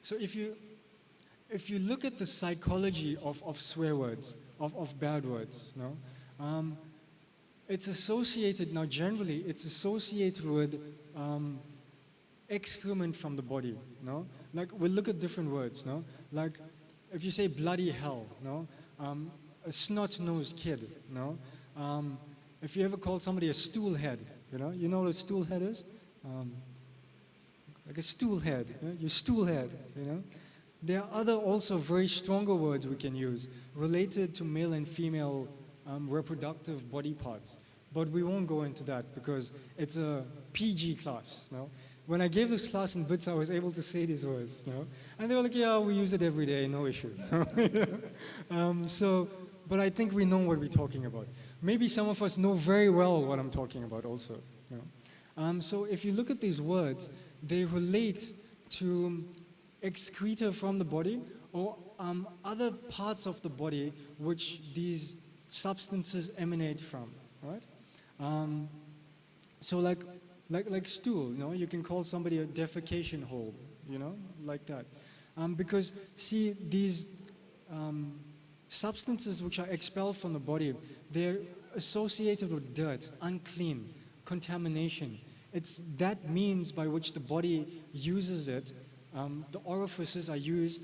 So if you look at the psychology of swear words, of bad words, it's associated, now generally, it's associated with excrement from the body, Like, we'll look at different words, Like, if you say bloody hell, a snot-nosed kid, if you ever called somebody a stool head, you know what a stool head is? Like a stool head, your stool head, There are other also very stronger words we can use related to male and female reproductive body parts. But we won't go into that because it's a PG class. When I gave this class in BITS, I was able to say these words. And they were like, yeah, we use it every day, no issue. But I think we know what we're talking about. Maybe some of us know very well what I'm talking about also. So if you look at these words, they relate to excreta from the body or other parts of the body which these substances emanate from, right? So like stool, you can call somebody a defecation hole, like that. Because see, these substances which are expelled from the body, they're associated with dirt, unclean, contamination. It's that means by which the body uses it. The orifices are used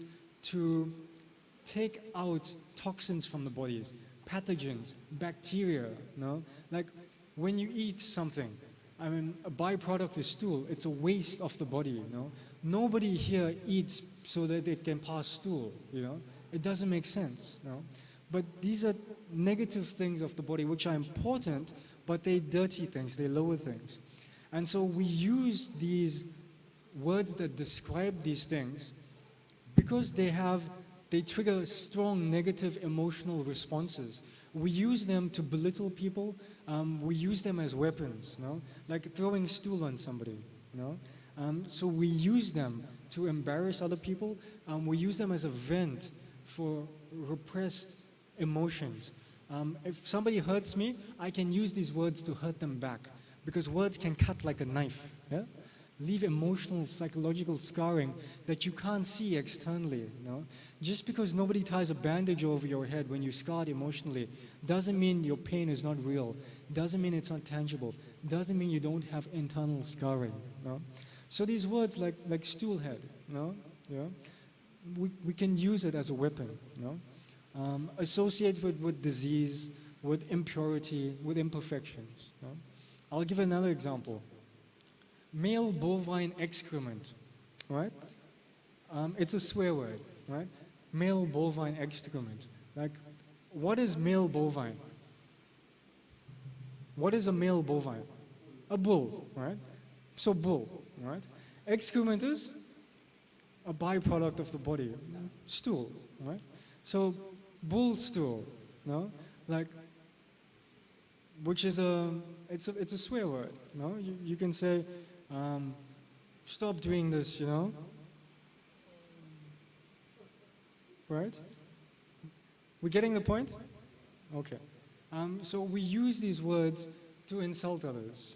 to take out toxins from the bodies, pathogens, bacteria, Like when you eat something, I mean, a byproduct is stool. It's a waste of the body, Nobody here eats so that they can pass stool, It doesn't make sense, But these are negative things of the body which are important, but they're dirty things, they're lower things. And so we use these words that describe these things because they trigger strong negative emotional responses. We use them to belittle people. We use them as weapons, like throwing stool on somebody. So we use them to embarrass other people. We use them as a vent for repressed emotions. If somebody hurts me, I can use these words to hurt them back because words can cut like a knife. Leave emotional, psychological scarring that you can't see externally. Just because nobody ties a bandage over your head when you're scarred emotionally doesn't mean your pain is not real, doesn't mean it's not tangible, doesn't mean you don't have internal scarring. So these words like stool head, we can use it as a weapon. Associated with disease, with impurity, with imperfections. I'll give another example. Male bovine excrement, right? It's a swear word, right? Male bovine excrement. Like, what is male bovine? What is a male bovine? A bull, right? So bull, right? Excrement is a byproduct of the body, stool, right? So bull stool, like, which is it's a swear word, You can say, stop doing this, Right? We getting the point? Okay. So we use these words to insult others,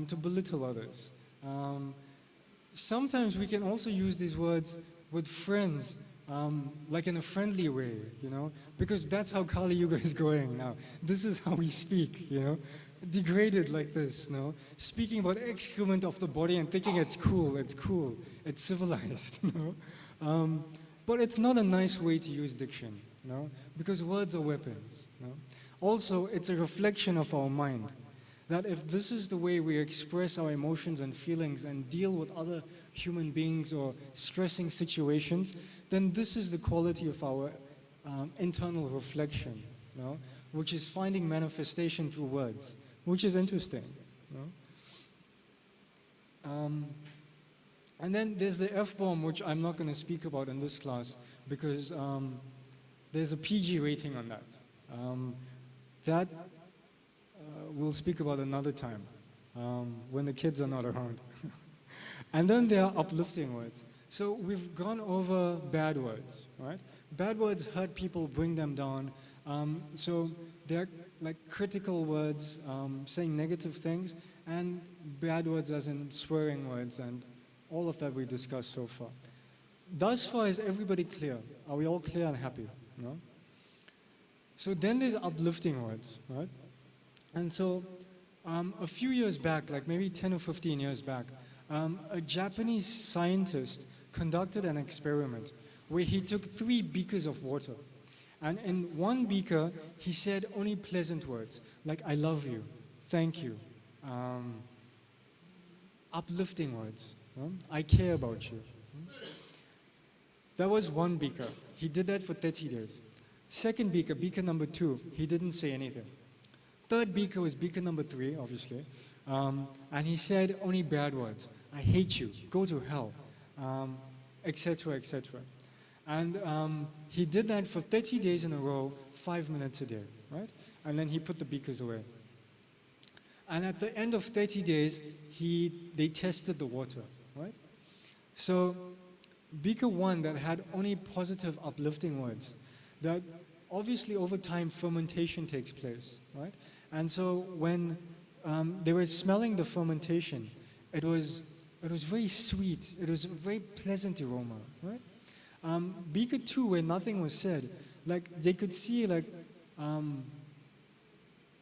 to belittle others. Sometimes we can also use these words with friends, like in a friendly way, because that's how Kali Yuga is going now. This is how we speak, degraded like this, speaking about excrement of the body and thinking it's cool, it's civilized, But it's not a nice way to use diction, because words are weapons. Also, it's a reflection of our mind, that if this is the way we express our emotions and feelings and deal with other human beings or stressing situations, then this is the quality of our internal reflection, which is finding manifestation through words, which is interesting. And then there's the F-bomb, which I'm not going to speak about in this class because there's a PG rating on that. That we'll speak about another time when the kids are not around. And then there are uplifting words. So we've gone over bad words, right? Bad words hurt people, bring them down. So they're like critical words, saying negative things, and bad words as in swearing words, and all of that we discussed so far. thus far, is everybody clear? Are we all clear and happy? No? So then there's uplifting words, right? And so a few years back, like maybe 10 or 15 years back, a Japanese scientist conducted an experiment where he took 3 beakers of water. And in one beaker, he said only pleasant words, like I love you, thank you, uplifting words, I care about you. That was one beaker. He did that for 30 days. Second beaker, beaker number 2, he didn't say anything. Third beaker was beaker number 3, obviously. And he said only bad words. I hate you, go to hell, etc., etc. And he did that for 30 days in a row, 5 minutes a day, right? And then he put the beakers away. And at the end of 30 days, they tested the water, right? So beaker 1 that had only positive, uplifting words, that obviously over time fermentation takes place, right? And so when they were smelling the fermentation, it was very sweet. It was a very pleasant aroma, right? Beaker 2, where nothing was said, like they could see like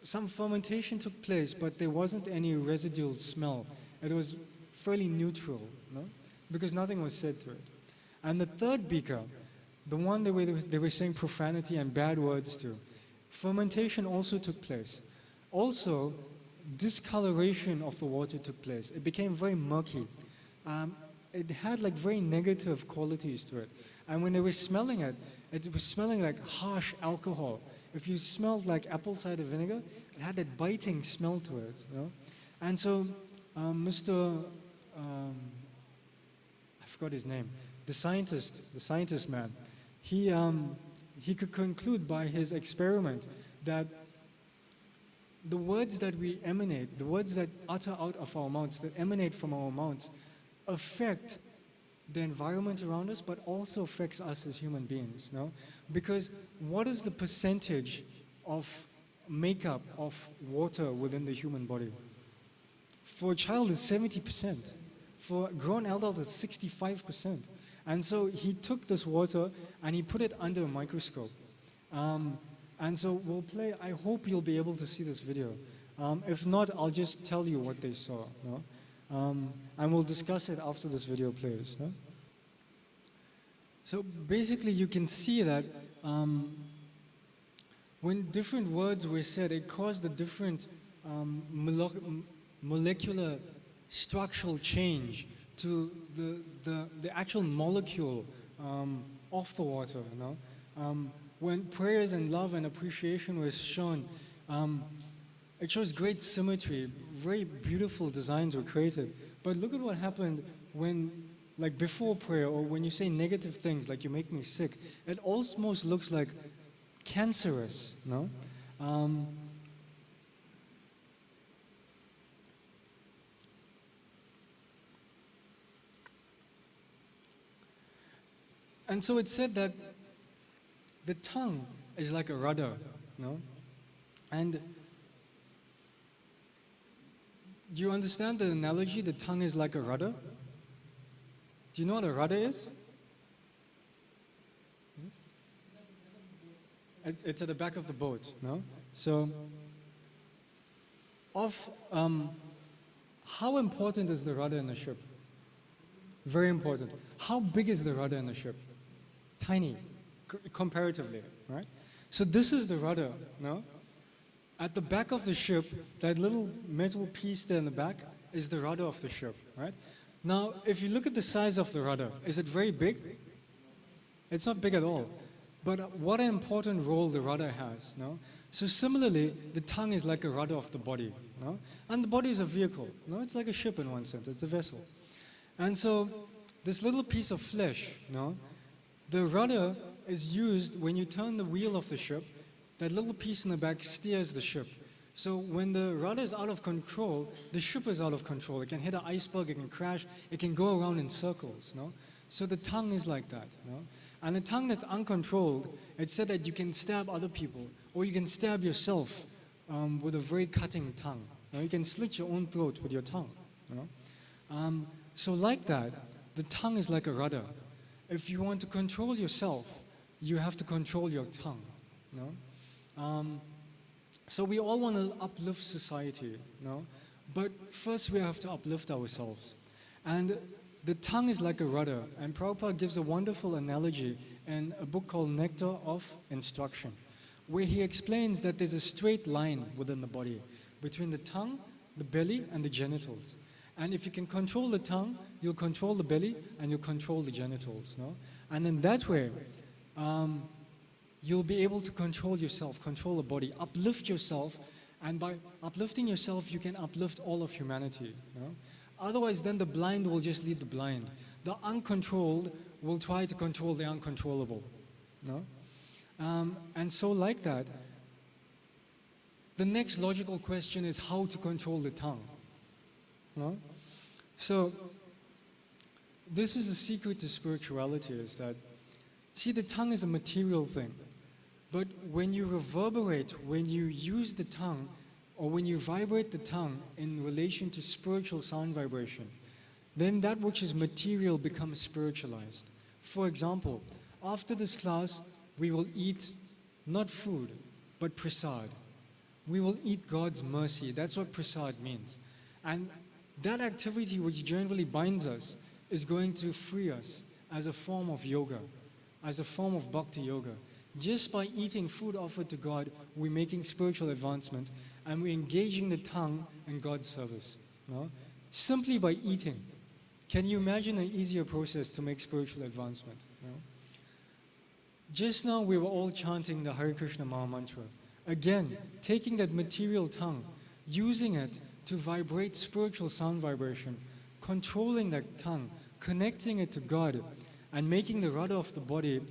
some fermentation took place, but there wasn't any residual smell. It was fairly neutral, no? Because nothing was said to it. And the third beaker, the one they were saying profanity and bad words to, fermentation also took place. Also, discoloration of the water took place. It became very murky. It had like very negative qualities to it. And when they were smelling it, it was smelling like harsh alcohol. If you smelled like apple cider vinegar, it had that biting smell to it. You know? And so I forgot his name, the scientist man, he could conclude by his experiment that the words that we emanate, the words that utter out of our mouths, that emanate from our mouths, affect the environment around us, but also affects us as human beings. No? Because what is the percentage of makeup of water within the human body? For a child, it's 70%. For a grown adult, it's 65%. And so he took this water and he put it under a microscope. And so we'll play, I hope you'll be able to see this video. If not, I'll just tell you what they saw. No? And we'll discuss it after this video plays. No? So basically you can see that when different words were said, it caused a different molecular structural change to the actual molecule of the water. You know? When prayers and love and appreciation was shown, it shows great symmetry, very beautiful designs were created. But look at what happened when, like before prayer, or when you say negative things like you make me sick, it almost looks like cancerous, no? And so it said that the tongue is like a rudder, no? And do you understand the analogy? The tongue is like a rudder. Do you know what a rudder is? It's at the back of the boat, no? So, how important is the rudder in a ship? Very important. How big is the rudder in a ship? Tiny, comparatively, right? So this is the rudder, no? At the back of the ship, that little metal piece there in the back is the rudder of the ship, right? Now, if you look at the size of the rudder, is it very big? It's not big at all. But what an important role the rudder has, no? So similarly, the tongue is like a rudder of the body, no? And the body is a vehicle, no? It's like a ship in one sense, it's a vessel. And so, this little piece of flesh, no? The rudder is used when you turn the wheel of the ship, that little piece in the back steers the ship. So when the rudder is out of control, the ship is out of control. It can hit an iceberg, it can crash, it can go around in circles, no? So the tongue is like that, no? And a tongue that's uncontrolled, it said that you can stab other people, or you can stab yourself with a very cutting tongue. You know, you can slit your own throat with your tongue, you know? So like that, the tongue is like a rudder. If you want to control yourself, you have to control your tongue. No? So we all want to uplift society, no? But first we have to uplift ourselves. And the tongue is like a rudder, and Prabhupada gives a wonderful analogy in a book called Nectar of Instruction, where he explains that there's a straight line within the body between the tongue, the belly, and the genitals. And if you can control the tongue, you'll control the belly and you'll control the genitals, no? And in that way, you'll be able to control yourself, control the body, uplift yourself, and by uplifting yourself, you can uplift all of humanity, no? Otherwise, then the blind will just lead the blind. The uncontrolled will try to control the uncontrollable, no? And so like that, the next logical question is how to control the tongue. No? So, this is the secret to spirituality, is that, see, the tongue is a material thing, but when you reverberate, when you use the tongue, or when you vibrate the tongue in relation to spiritual sound vibration, then that which is material becomes spiritualized. For example, after this class, we will eat not food, but prasad. We will eat God's mercy. That's what prasad means. And that activity which generally binds us is going to free us as a form of yoga, as a form of bhakti yoga. Just by eating food offered to God, we're making spiritual advancement and we're engaging the tongue in God's service. No? Simply by eating. Can you imagine an easier process to make spiritual advancement? No? Just now we were all chanting the Hare Krishna Maha Mantra. Again, taking that material tongue, using it to vibrate spiritual sound vibration, controlling that tongue, connecting it to God, and making the rudder of the body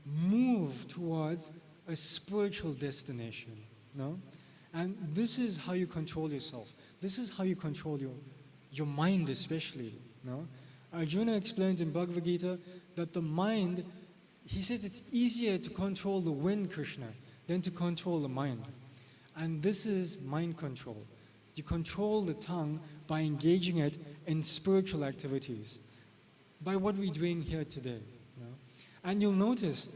move towards a spiritual destination. No? And this is how you control yourself. This is how you control your mind especially. No? Arjuna explains in Bhagavad Gita that the mind, he says it's easier to control the wind, Krishna, than to control the mind. And this is mind control. You control the tongue by engaging it in spiritual activities, by what we're doing here today. You know? And you'll notice,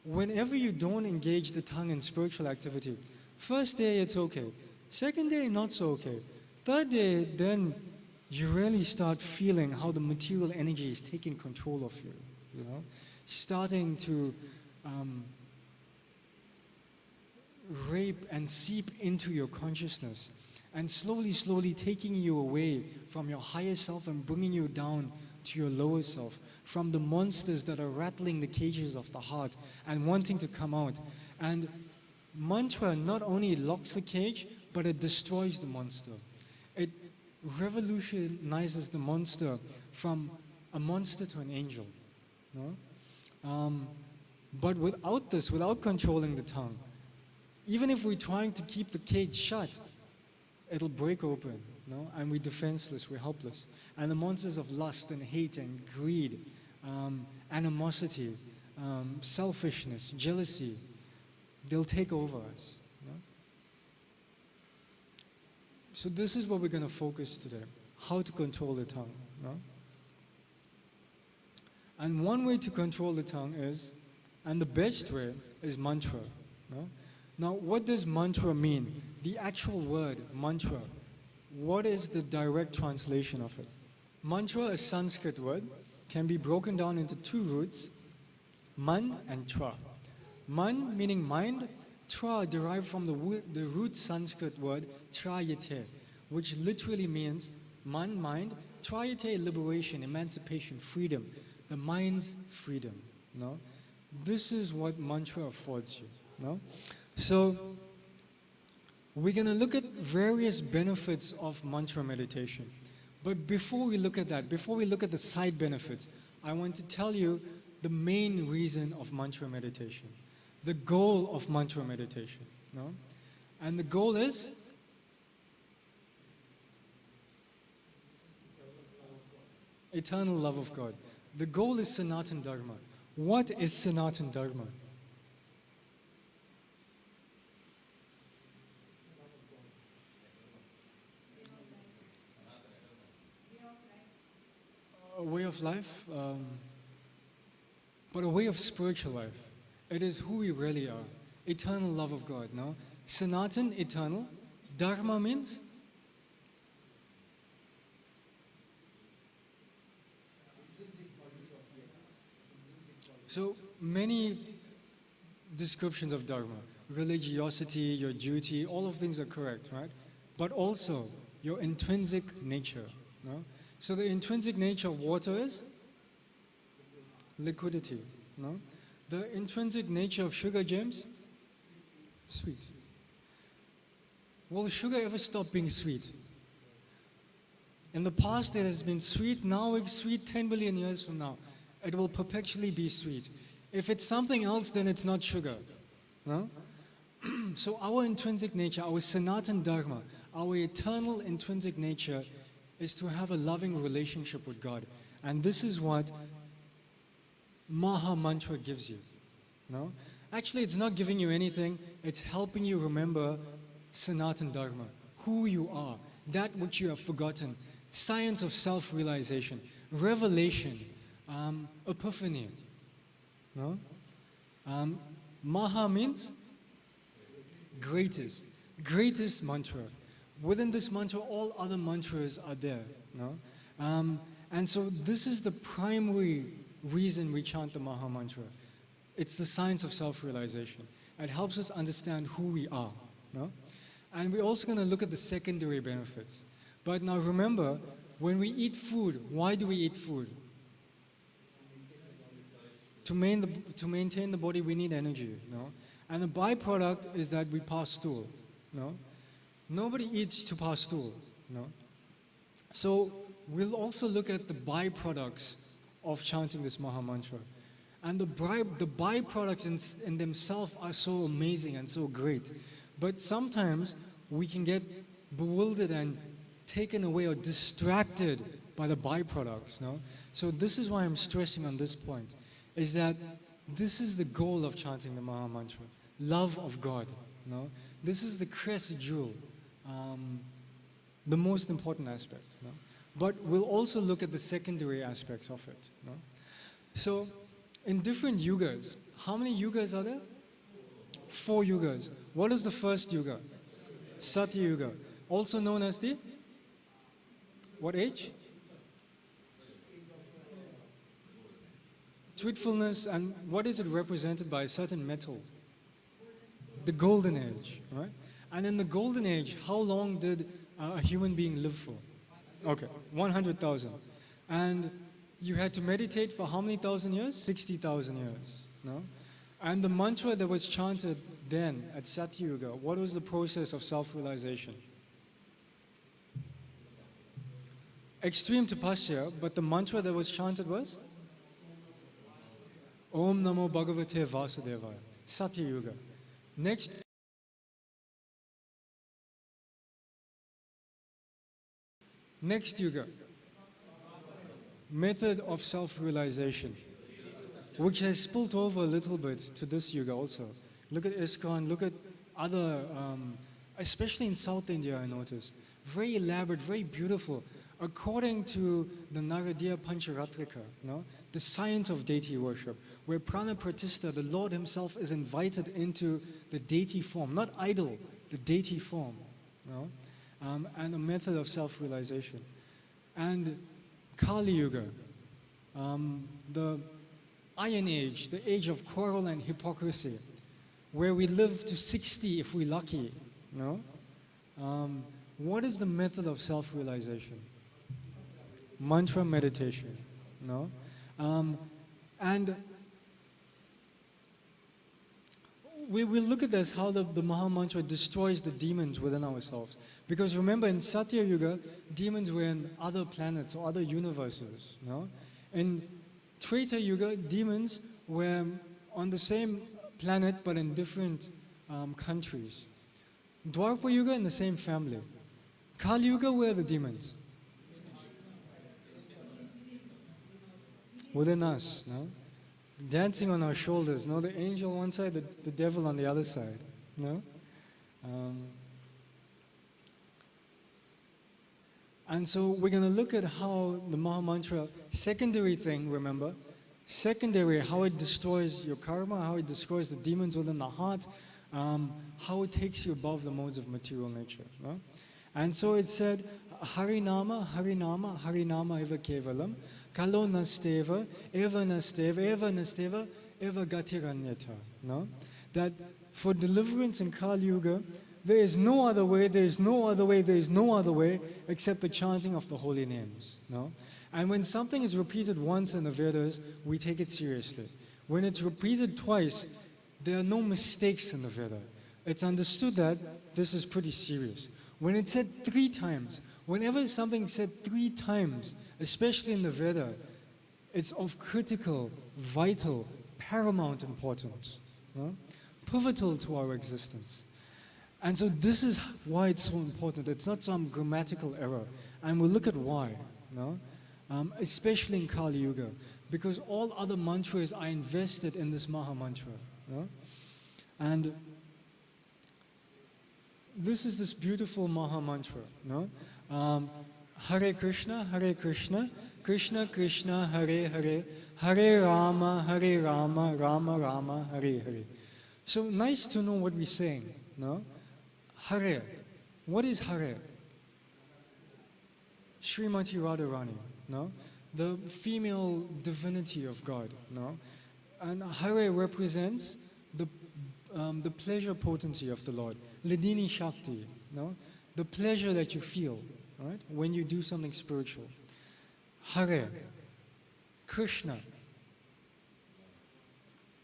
whenever you don't engage the tongue in spiritual activity, first day it's okay, second day not so okay, third day then you really start feeling how the material energy is taking control of you, you know, starting to rape and seep into your consciousness, and slowly, slowly taking you away from your higher self and bringing you down to your lower self, from the monsters that are rattling the cages of the heart and wanting to come out. And mantra not only locks the cage, but it destroys the monster. It revolutionizes the monster from a monster to an angel. No? But without this, without controlling the tongue, even if we're trying to keep the cage shut, it'll break open, no? And we're defenseless, we're helpless. And the monsters of lust and hate and greed, animosity, selfishness, jealousy, they'll take over us. No? So this is what we're going to focus today, how to control the tongue. No? And one way to control the tongue is, and the best way, is mantra. No? Now, what does mantra mean? The actual word, mantra, what is the direct translation of it? Mantra, a Sanskrit word, can be broken down into two roots, man and tra. Man meaning mind, tra derived from the root Sanskrit word trayate, which literally means man, mind, trayate, liberation, emancipation, freedom, the mind's freedom. No? This is what mantra affords you. No? So, we're going to look at various benefits of mantra meditation. But before we look at that, before we look at the side benefits, I want to tell you the main reason of mantra meditation, the goal of mantra meditation. No? And the goal is? Eternal love of God. The goal is Sanatan Dharma. What is Sanatan Dharma? A way of life. but a way of spiritual life. It is who we really are. Eternal love of God, no? Sanatan, eternal. Dharma means? So many descriptions of dharma. Religiosity, your duty, all of things are correct, right? But also your intrinsic nature, no? So the intrinsic nature of water is liquidity, no? The intrinsic nature of sugar, James? Sweet. Will sugar ever stop being sweet? In the past it has been sweet, now it's sweet 10 billion years from now. It will perpetually be sweet. If it's something else, then it's not sugar. No? So our intrinsic nature, our Sanatan Dharma, our eternal intrinsic nature is to have a loving relationship with God. And this is what Maha Mantra gives you. No? Actually, it's not giving you anything. It's helping you remember Sanatan Dharma, who you are, that which you have forgotten, science of self-realization, revelation, epiphany. No? Maha means greatest, greatest mantra. Within this mantra, all other mantras are there. No? And so this is the primary reason we chant the Maha Mantra. It's the science of self-realization. It helps us understand who we are. No? And we're also going to look at the secondary benefits. But now remember, when we eat food, why do we eat food? To maintain the body, we need energy. No? And the byproduct is that we pass stool. No? Nobody eats to pass stool. No? So we'll also look at the byproducts of chanting this Maha Mantra. And the byproducts in themselves are so amazing and so great. But sometimes we can get bewildered and taken away or distracted by the byproducts. No? So this is why I'm stressing on this point, is that this is the goal of chanting the Maha Mantra. Love of God. No? This is the crest jewel, the most important aspect. No? But we'll also look at the secondary aspects of it. No? So in different yugas, how many yugas are there? 4 yugas. What is the first yuga? Satya Yuga. Also known as the what age? Truthfulness. And what is it represented by? A certain metal. The golden age, right? And in the golden age, how long did a human being live for? Okay, 100,000. And you had to meditate for how many thousand years? 60,000 years. No? And the mantra that was chanted then at Satya Yuga, what was the process of self-realization? Extreme tapasya, but the mantra that was chanted was? Om Namo Bhagavate Vasudevaya. Satya Yuga. Next yuga, method of self-realization, which has spilled over a little bit to this yuga also. Look at ISKCON, look at other, especially in South India I noticed. Very elaborate, very beautiful. According to the Naradiya Pancharatrika, no? The science of deity worship, where Prana Pratishta, the Lord himself, is invited into the deity form, not idol, the deity form. No? And a method of self-realization. And Kali Yuga, the Iron Age, the age of quarrel and hypocrisy, where we live to 60 if we're lucky. No? What is the method of self-realization? Mantra meditation. No? And we will look at this, how the Maha Mantra destroys the demons within ourselves. Because remember, in Satya Yuga, demons were in other planets or other universes. No? In Treta Yuga, demons were on the same planet but in different countries. Dwapara Yuga, in the same family. Kali Yuga, where are the demons? Within us. No? Dancing on our shoulders. No? The angel on one side, the devil on the other side. No? And so we're going to look at how the Maha Mantra, secondary thing, remember, Secondary, how it destroys your karma, how it destroys the demons within the heart, how it takes you above the modes of material nature. No? And so it said, Harinama, Harinama, Harinama eva kevalam, kalo nasteva, eva nasteva, eva nasteva, eva gatiranyata. No? That for deliverance in Kali Yuga, there is no other way, there is no other way, there is no other way except the chanting of the holy names. No? And when something is repeated once in the Vedas, we take it seriously. When it's repeated twice, there are no mistakes in the Veda. It's understood that this is pretty serious. When it's said 3 times, whenever something's said 3 times, especially in the Veda, it's of critical, vital, paramount importance, no? Pivotal to our existence. And so this is why it's so important. It's not some grammatical error. And we'll look at why, no? Especially in Kali Yuga, because all other mantras are invested in this Maha Mantra. No? And this is this beautiful Maha Mantra. No? Hare Krishna, Krishna Krishna, Hare Hare, Hare Rama, Rama Rama, Hare Hare. So nice to know what we're saying. No? Hare. What is Hare? Srimati Radharani. No? The female divinity of God. No? And Hare represents the pleasure potency of the Lord. Ladini Shakti. No? The pleasure that you feel, right, when you do something spiritual. Hare. Krishna.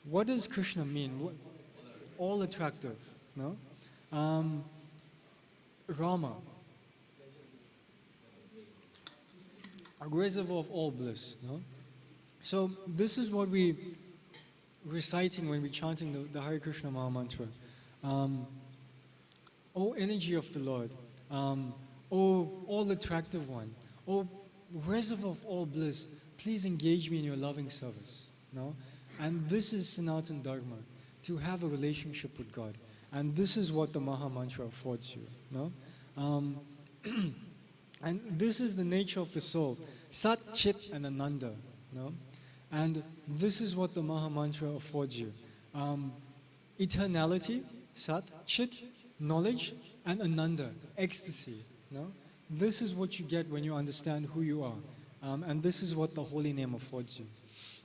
What does Krishna mean? All attractive. No? Rama. A reservoir of all bliss. No? So this is what we reciting when we're chanting the Hare Krishna Maha Mantra. O energy of the Lord, O all attractive one, O reservoir of all bliss, please engage me in your loving service. No? And this is Sanatana Dharma, to have a relationship with God. And this is what the Maha Mantra affords you. No? And this is the nature of the soul, Sat, Chit, and Ananda. No? And this is what the Maha Mantra affords you. Eternality, Sat, Chit, knowledge, and Ananda, ecstasy. No? This is what you get when you understand who you are. And this is what the holy name affords you.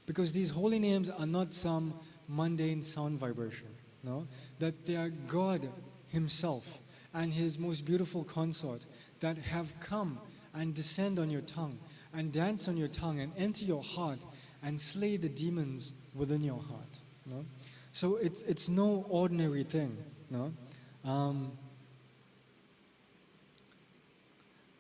Because these holy names are not some mundane sound vibration. No? That they are God Himself and His most beautiful consort that have come and descend on your tongue and dance on your tongue and enter your heart and slay the demons within your heart. No? So it's no ordinary thing. No?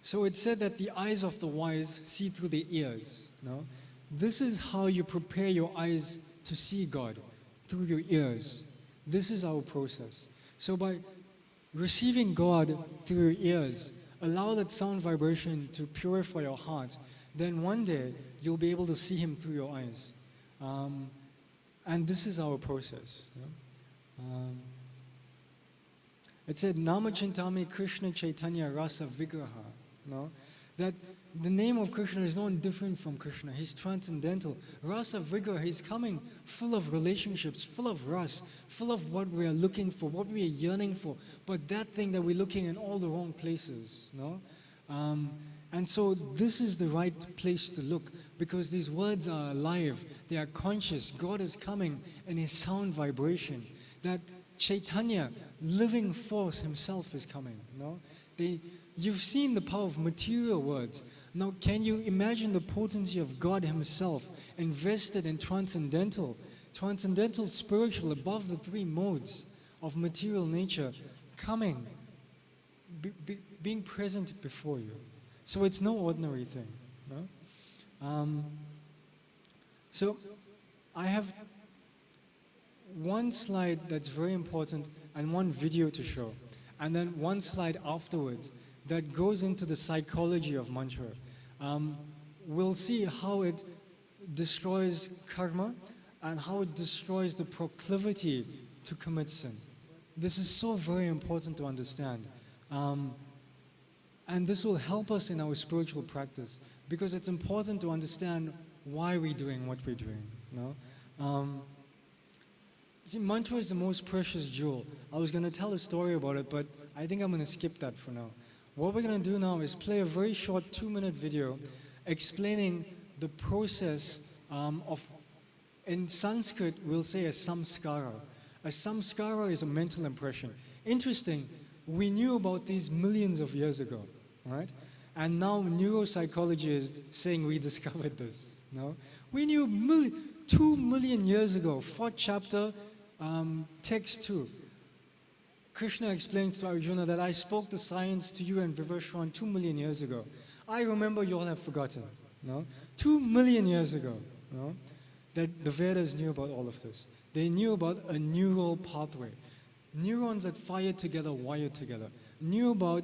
So it said that the eyes of the wise see through the ears. No? This is how you prepare your eyes to see God, through your ears. This is our process. So by receiving God through your ears, allow that sound vibration to purify your heart, then one day you'll be able to see Him through your eyes. And this is our process. It said, Namachintami Krishna Chaitanya Rasa Vigraha. No? That the name of Krishna is not different from Krishna. He's transcendental. Rasa Vigraha, He's coming full of relationships, full of ras, full of what we are looking for, what we are yearning for. But that thing that we're looking in all the wrong places. No? And so this is the right place to look, because these words are alive, they are conscious. God is coming in His sound vibration. That Chaitanya, living force Himself is coming. No? You've seen the power of material words. Now can you imagine the potency of God Himself invested in transcendental spiritual, above the 3 modes of material nature, coming, being present before you. So it's no ordinary thing. No? So I have one slide that's very important and one video to show, and then one slide afterwards that goes into the psychology of mantra. We'll see how it destroys karma and how it destroys the proclivity to commit sin. This is so very important to understand. And this will help us in our spiritual practice, because it's important to understand why we're doing what we're doing. No? See, mantra is the most precious jewel. I was going to tell a story about it, but I think I'm going to skip that for now. What we're going to do now is play a very short 2-minute video explaining the process of, in Sanskrit, we'll say a samskara. A samskara is a mental impression. Interesting, we knew about these millions of years ago, right? And now neuropsychology is saying we discovered this. No? We knew 2 million years ago, 4th chapter, text 2. Krishna explains to Arjuna that I spoke the science to you and Vivashwan 2 million years ago. I remember you all have forgotten. No? 2 million years ago, no? That the Vedas knew about all of this. They knew about a neural pathway. Neurons that fire together, wire together. Knew about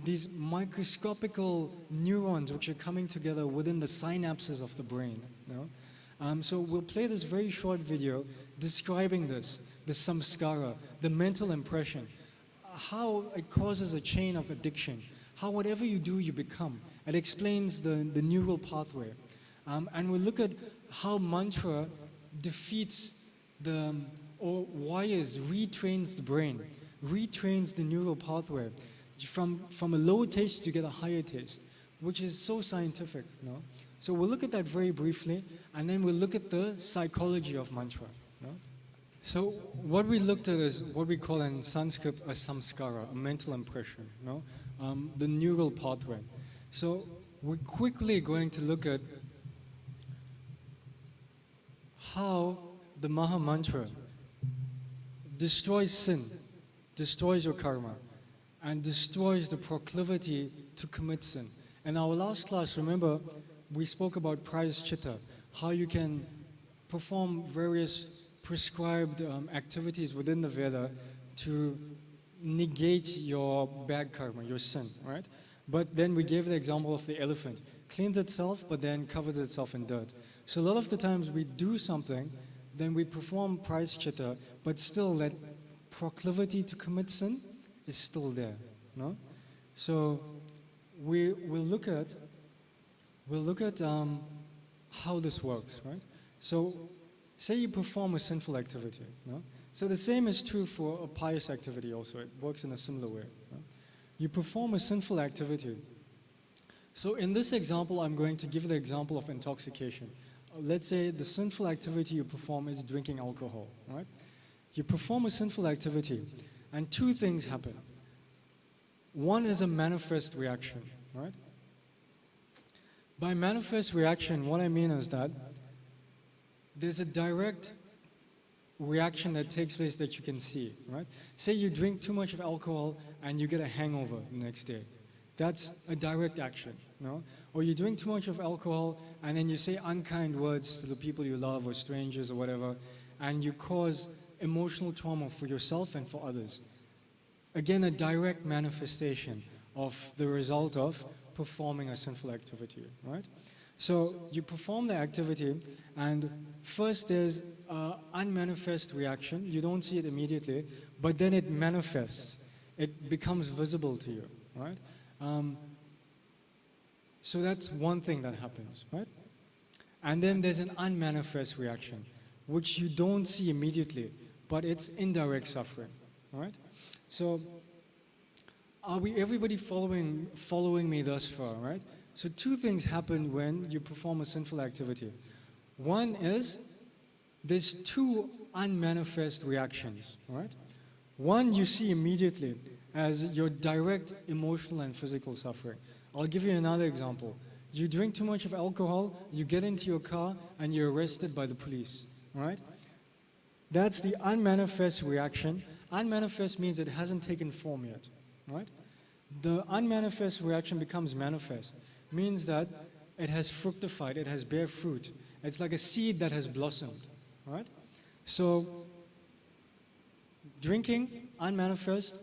these microscopical neurons which are coming together within the synapses of the brain. No? So we'll play this very short video describing this, the samskara, the mental impression, how it causes a chain of addiction, how whatever you do, you become. It explains the neural pathway. And we'll look at how mantra defeats or wires, retrains the brain, retrains the neural pathway. From a low taste, you get a higher taste, which is so scientific. No? So we'll look at that very briefly, and then we'll look at the psychology of mantra. No? So what we looked at is what we call in Sanskrit a samskara, a mental impression, no? The neural pathway. So we're quickly going to look at how the Maha Mantra destroys sin, destroys your karma, and destroys the proclivity to commit sin. In our last class, remember, we spoke about prayaschitta, how you can perform various prescribed activities within the Veda to negate your bad karma, your sin, right? But then we gave the example of the elephant. Cleans itself, but then covers itself in dirt. So a lot of the times we do something, then we perform prayaschitta, but still that proclivity to commit sin is still there, no? So we'll look at how this works, right? So say you perform a sinful activity, no? So the same is true for a pious activity also. It works in a similar way. No? You perform a sinful activity. So in this example, I'm going to give the example of intoxication. Let's say the sinful activity you perform is drinking alcohol, right? You perform a sinful activity, and two things happen. One is a manifest reaction, right? By manifest reaction, what I mean is that there's a direct reaction that takes place that you can see, right? Say you drink too much of alcohol and you get a hangover the next day. That's a direct action, no? Or you drink too much of alcohol and then you say unkind words to the people you love or strangers or whatever, and you cause emotional trauma for yourself and for others. Again, a direct manifestation of the result of performing a sinful activity, right? So you perform the activity, and first there's an unmanifest reaction. You don't see it immediately, but then it manifests. It becomes visible to you, right? So that's one thing that happens, right? And then there's an unmanifest reaction, which you don't see immediately, but it's indirect suffering, right? So are everybody following me thus far, right? So two things happen when you perform a sinful activity. One is there's two unmanifest reactions, right? One you see immediately as your direct emotional and physical suffering. I'll give you another example. You drink too much of alcohol, you get into your car, and you're arrested by the police, right? That's the unmanifest reaction. Unmanifest means it hasn't taken form yet, right? The unmanifest reaction becomes manifest. Means that it has fructified, it has bare fruit. It's like a seed that has blossomed, right? So drinking, unmanifest,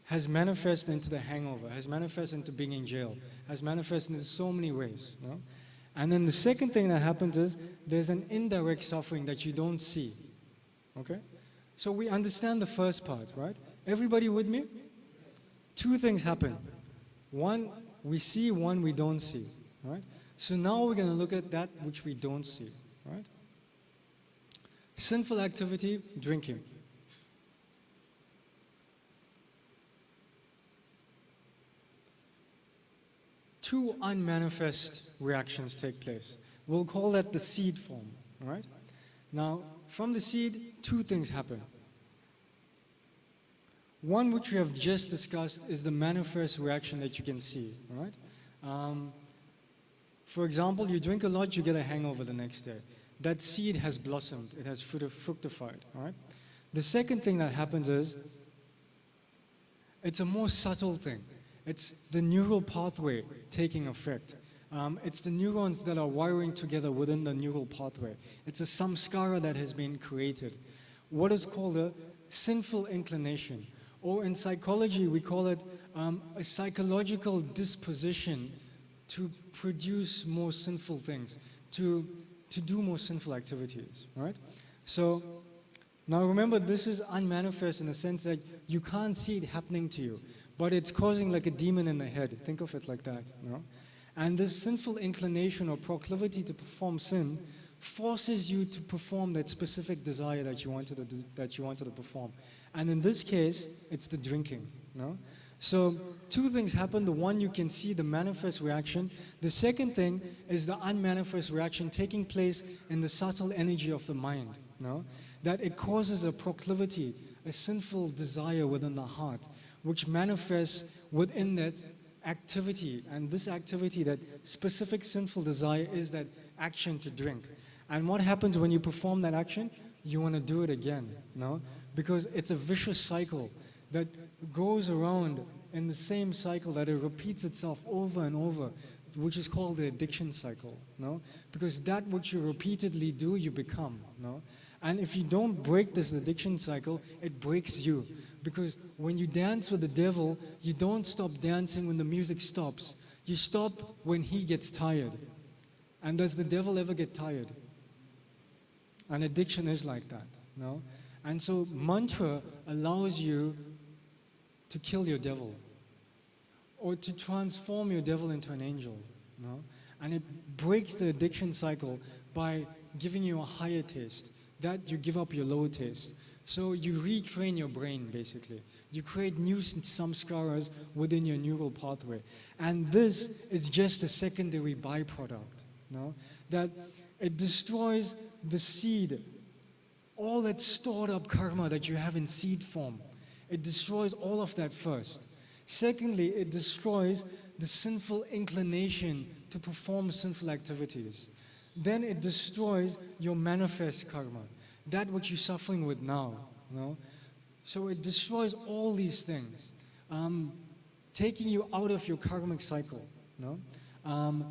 has manifested into the hangover, has manifested into being in jail, has manifested in so many ways. You know? And then the second thing that happens is there's an indirect suffering that you don't see. Okay? So we understand the first part, right? Everybody with me? Two things happen. One, we see, one we don't see, right? So now we're going to look at that which we don't see, right? Sinful activity, drinking. Two unmanifest reactions take place. We'll call that the seed form, all right? Now, from the seed, two things happen. One which we have just discussed is the manifest reaction that you can see, all right? For example, you drink a lot, you get a hangover the next day. That seed has blossomed, it has fructified, all right? The second thing that happens is, it's a more subtle thing. It's the neural pathway taking effect. It's the neurons that are wiring together within the neural pathway. It's a samskara that has been created. What is called a sinful inclination. Or in psychology, we call it a psychological disposition to produce more sinful things, to do more sinful activities, right? So, now remember, this is unmanifest in the sense that you can't see it happening to you, but it's causing like a demon in the head. Think of it like that, you know? And this sinful inclination or proclivity to perform sin forces you to perform that specific desire that you wanted to perform. And in this case, it's the drinking, you know? So two things happen. The one, you can see the manifest reaction. The second thing is the unmanifest reaction taking place in the subtle energy of the mind, you know? That it causes a proclivity, a sinful desire within the heart, which manifests within that activity. And this activity, that specific sinful desire, is that action to drink. And what happens when you perform that action? You want to do it again, no? Because it's a vicious cycle that goes around in the same cycle, that it repeats itself over and over, which is called the addiction cycle, no? Because that which you repeatedly do, you become, no? And if you don't break this addiction cycle, it breaks you. Because when you dance with the devil, you don't stop dancing when the music stops. You stop when he gets tired. And does the devil ever get tired? And addiction is like that, no? And so mantra allows you to kill your devil, or to transform your devil into an angel, no? And it breaks the addiction cycle by giving you a higher taste, that you give up your lower taste. So you retrain your brain, basically. You create new samskaras within your neural pathway. And this is just a secondary byproduct, no? That it destroys the seed, all that stored up karma that you have in seed form. It destroys all of that first. Secondly, it destroys the sinful inclination to perform sinful activities. Then it destroys your manifest karma, that which you're suffering with now, you know? So it destroys all these things, taking you out of your karmic cycle, you know?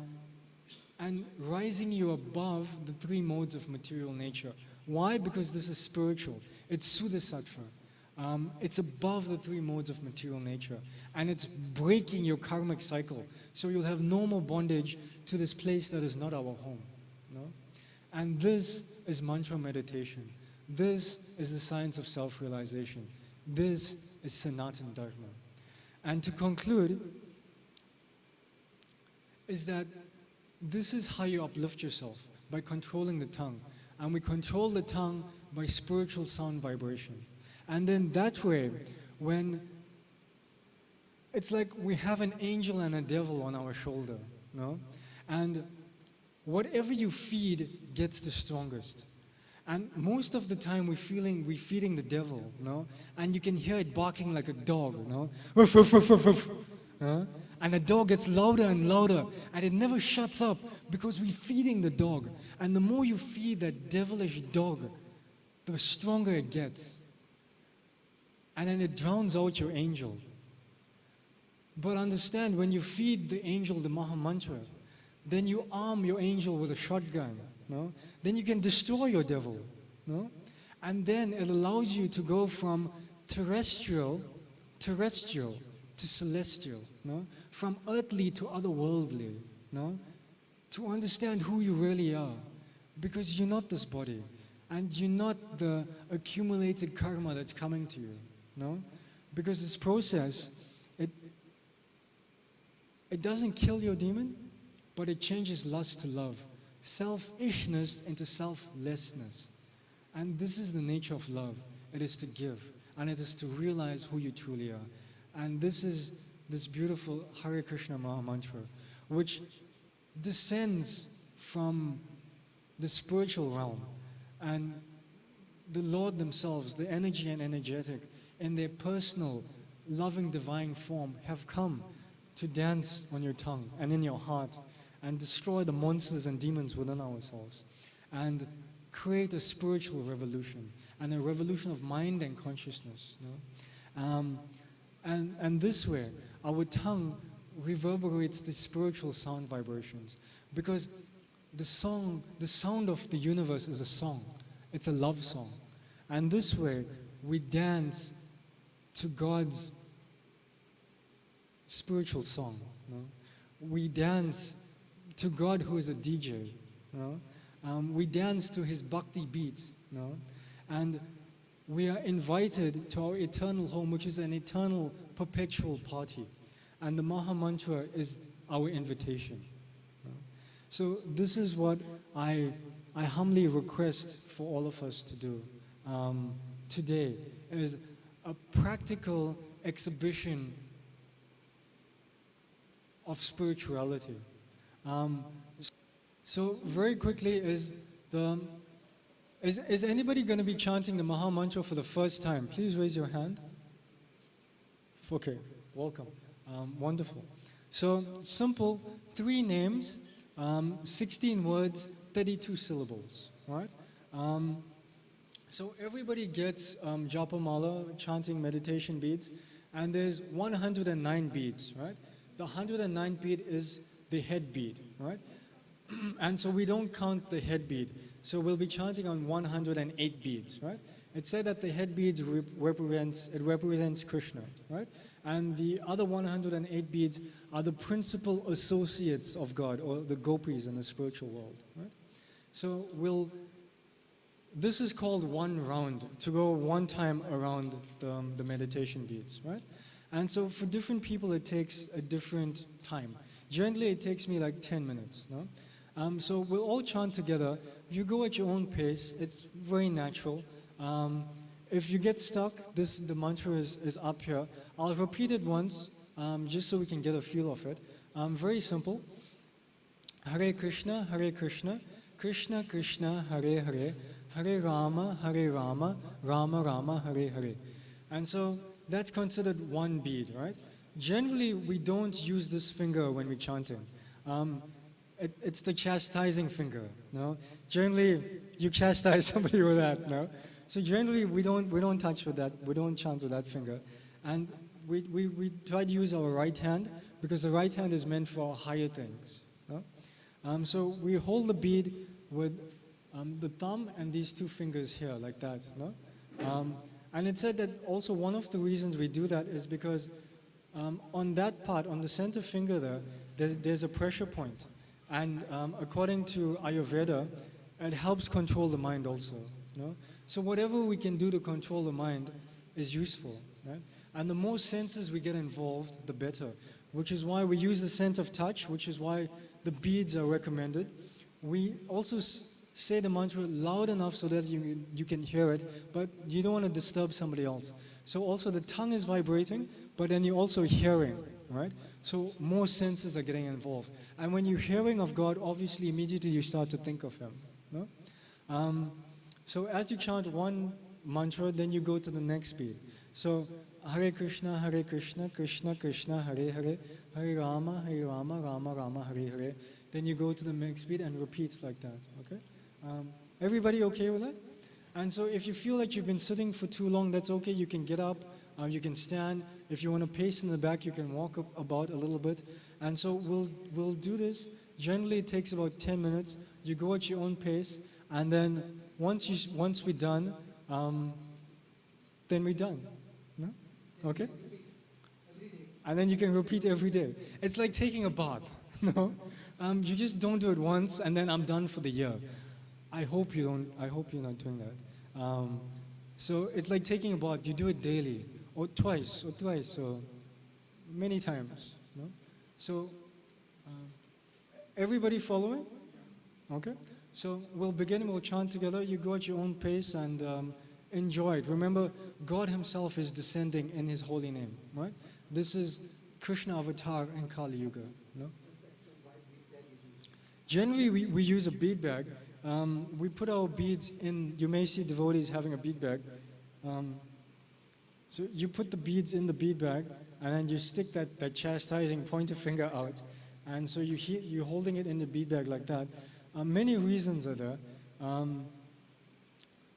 And rising you above the three modes of material nature. Why? Because this is spiritual. It's Sudasattva. It's above the three modes of material nature. And it's breaking your karmic cycle. So you'll have no more bondage to this place that is not our home. No? And this is mantra meditation. This is the science of self-realization. This is Sanatana Dharma. And to conclude, is that this is how you uplift yourself, by controlling the tongue. And we control the tongue by spiritual sound vibration. And then that way, when it's like we have an angel and a devil on our shoulder, no? And whatever you feed gets the strongest. And most of the time we're feeding the devil, no? And you can hear it barking like a dog, no? Woof, woof, woof, woof, woof. Huh? And the dog gets louder and louder, and it never shuts up because we're feeding the dog. And the more you feed that devilish dog, the stronger it gets. And then it drowns out your angel. But understand, when you feed the angel the Maha Mantra, then you arm your angel with a shotgun, no? Then you can destroy your devil, no? And then it allows you to go from terrestrial to celestial, no? From earthly to otherworldly, no? To understand who you really are. Because you're not this body. And you're not the accumulated karma that's coming to you, no? Because this process, it doesn't kill your demon, but it changes lust to love, selfishness into selflessness. And this is the nature of love. It is to give, and it is to realize who you truly are. And this is this beautiful Hare Krishna Maha Mantra, which descends from the spiritual realm. And the Lord themselves, the energy and energetic, in their personal, loving, divine form, have come to dance on your tongue and in your heart and destroy the monsters and demons within ourselves and create a spiritual revolution and a revolution of mind and consciousness. And this way, our tongue reverberates the spiritual sound vibrations, because the sound of the universe is a song. It's a love song. And this way, we dance to God's spiritual song. We dance to God, who is a DJ. We dance to His bhakti beat. And we are invited to our eternal home, which is an eternal, perpetual party. And the Maha Mantra is our invitation. So this is what I humbly request for all of us to do today, is a practical exhibition of spirituality. So very quickly, is anybody going to be chanting the Maha Mantra for the first time? Please raise your hand. Okay, welcome. Wonderful. So simple, 3 names, 16 words, 32 syllables, right? So everybody gets japa mala, chanting meditation beads, and there's 109 beads, right? The 109 bead is the head bead, right? And so we don't count the head bead. So we'll be chanting on 108 beads, right? It said that the head beads represents Krishna, right? And the other 108 beads are the principal associates of God, or the gopis in the spiritual world, right? So this is called one round, to go one time around the meditation beads, right? And so for different people, it takes a different time. Generally, it takes me like 10 minutes, no? So we'll all chant together. You go at your own pace. It's very natural. If you get stuck, the mantra is up here. I'll repeat it once, just so we can get a feel of it. Very simple. Hare Krishna, Krishna Krishna, Hare Hare, Hare Rama, Rama Rama, Hare Hare. And so that's considered one bead, right? Generally, we don't use this finger when we're chanting. It's the chastising finger, no? Generally, you chastise somebody with that, no? So generally, we don't touch with that. We don't chant with that finger, and we try to use our right hand, because the right hand is meant for higher things. No? So we hold the bead with the thumb and these 2 fingers here, like that. No? And it said that also one of the reasons we do that is because on that part, on the center finger there's a pressure point. And according to Ayurveda, it helps control the mind also. No? So whatever we can do to control the mind is useful. Right? And the more senses we get involved, the better. Which is why we use the sense of touch, which is why the beads are recommended. We also say the mantra loud enough so that you can hear it, but you don't want to disturb somebody else. So also the tongue is vibrating, but then you're also hearing, right? So more senses are getting involved. And when you're hearing of God, obviously immediately you start to think of Him. No? So as you chant one mantra, then you go to the next beat. So Hare Krishna, Krishna Krishna, Hare Hare, Hare Rama, Rama Rama, Hare Hare. Then you go to the next beat and repeat like that, okay? Everybody okay with that? And so if you feel like you've been sitting for too long, that's okay. You can get up, you can stand. If you want to pace in the back, you can walk about a little bit. And so we'll do this. Generally, it takes about 10 minutes. You go at your own pace, and then once we're done, then we're done. No? Okay? And then you can repeat every day. It's like taking a bath. No? You just don't do it once, and then I'm done for the year. I hope you're not doing that. So it's like taking a bath. You do it daily, or twice, or many times. No? So everybody following? Okay. So we'll begin, we'll chant together. You go at your own pace and enjoy it. Remember, God Himself is descending in His holy name, right? This is Krishna avatar in Kali Yuga. No? Generally, we use a bead bag. We put our beads in, you may see devotees having a bead bag. So you put the beads in the bead bag, and then you stick that chastising pointer finger out. And so you're holding it in the bead bag like that. Many reasons are there.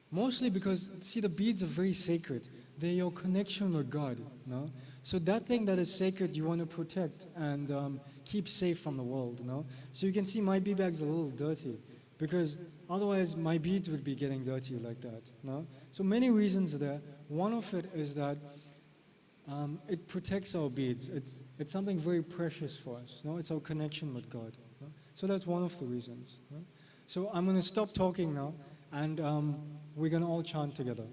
Mostly because, see, the beads are very sacred. They're your connection with God. No? So that thing that is sacred you want to protect and keep safe from the world. No? So you can see my bead bag's a little dirty because otherwise my beads would be getting dirty like that. No? So many reasons are there. One of it is that it protects our beads. It's something very precious for us. No? It's our connection with God. No? So that's one of the reasons. No? So I'm going to stop talking now, and we're going to all chant together.